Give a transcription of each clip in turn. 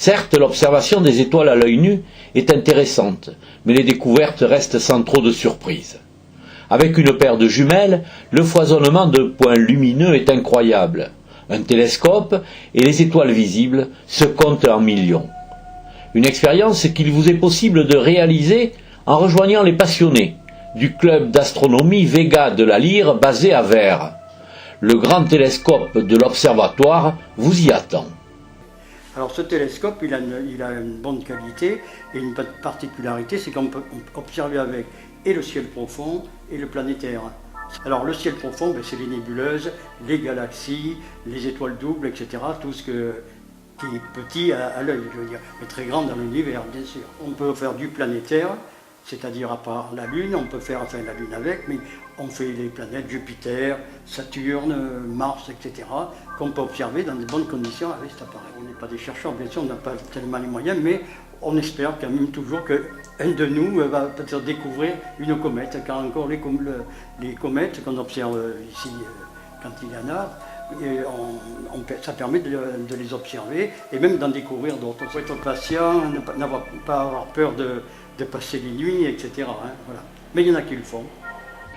Certes, l'observation des étoiles à l'œil nu est intéressante, mais les découvertes restent sans trop de surprises. Avec une paire de jumelles, le foisonnement de points lumineux est incroyable. Un télescope et les étoiles visibles se comptent en millions. Une expérience qu'il vous est possible de réaliser en rejoignant les passionnés du club d'astronomie Vega de la Lyre basé à Vert. Le grand télescope de l'observatoire vous y attend. Alors ce télescope, il a une bonne qualité et une particularité, c'est qu'on peut observer avec et le ciel profond et le planétaire. Alors le ciel profond, c'est les nébuleuses, les galaxies, les étoiles doubles, etc. Tout ce qui est petit à l'œil, je veux dire, mais très grand dans l'univers, bien sûr. On peut faire du planétaire, c'est-à-dire à part la Lune, on peut faire la Lune avec, mais on fait les planètes Jupiter, Saturne, Mars, etc., qu'on peut observer dans de bonnes conditions avec cet appareil. On n'est pas des chercheurs, bien sûr, on n'a pas tellement les moyens, mais on espère quand même toujours qu'un de nous va peut-être découvrir une comète, car encore les comètes qu'on observe ici, quand il y en a, ça permet de les observer et même d'en découvrir d'autres. Il faut être patient, pas avoir peur de passer les nuits, etc. Voilà. Mais il y en a qui le font.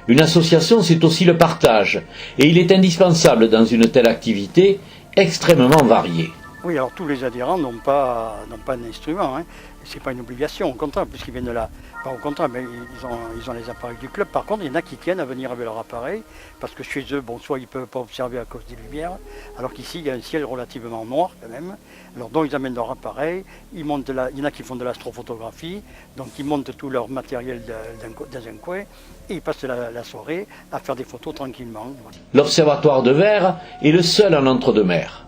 Une association, c'est aussi le partage, et il est indispensable dans une telle activité extrêmement variée. Oui, alors tous les adhérents n'ont pas un instrument, c'est pas une obligation, au contraire, puisqu'ils viennent de là. Pas au contraire, mais ils ont les appareils du club. Par contre, il y en a qui tiennent à venir avec leur appareil, parce que chez eux, soit ils ne peuvent pas observer à cause des lumières, alors qu'ici, il y a un ciel relativement noir quand même. Alors donc ils amènent leur appareil, il y en a qui font de l'astrophotographie, donc ils montent tout leur matériel dans un coin, et ils passent la soirée à faire des photos tranquillement. L'Observatoire de Vert est le seul en entre-deux-mers.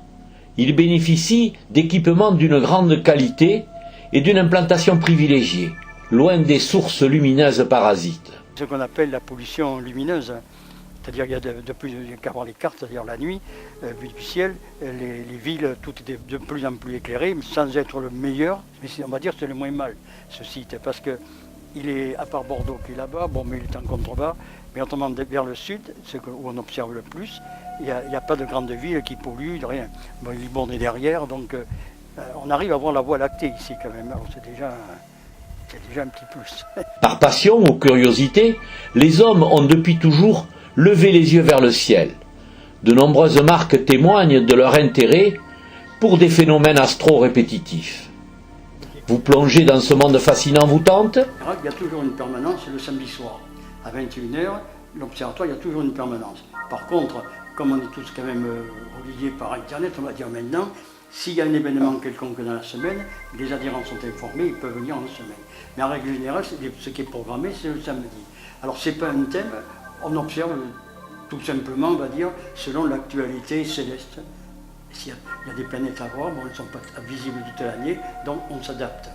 Il bénéficie d'équipements d'une grande qualité et d'une implantation privilégiée, loin des sources lumineuses parasites. Ce qu'on appelle la pollution lumineuse, c'est-à-dire qu'il y a de plus qu'à voir les cartes, c'est-à-dire la nuit, vue du ciel, les villes, tout est de plus en plus éclairé, sans être le meilleur, mais on va dire que c'est le moins mal, ce site, parce que il est, à part Bordeaux qui est là-bas, mais il est en contrebas, mais autrement vers le sud, où on observe le plus, il n'y a pas de grande ville qui pollue, rien. Bon, Libourne est derrière, donc on arrive à voir la Voie lactée ici quand même, alors c'est déjà un petit plus. Par passion ou curiosité, les hommes ont depuis toujours levé les yeux vers le ciel. De nombreuses marques témoignent de leur intérêt pour des phénomènes astro-répétitifs. Vous plongez dans ce monde fascinant vous tente ? Il y a toujours une permanence le samedi soir. À 21h, l'observatoire, il y a toujours une permanence. Par contre, comme on est tous quand même reliés par Internet, on va dire maintenant, s'il y a un événement quelconque dans la semaine, les adhérents sont informés, ils peuvent venir en semaine. Mais en règle générale, ce qui est programmé, c'est le samedi. Alors c'est pas un thème, on observe tout simplement, on va dire, selon l'actualité céleste. S'il y a des planètes à voir, elles ne sont pas visibles toute l'année, donc on s'adapte.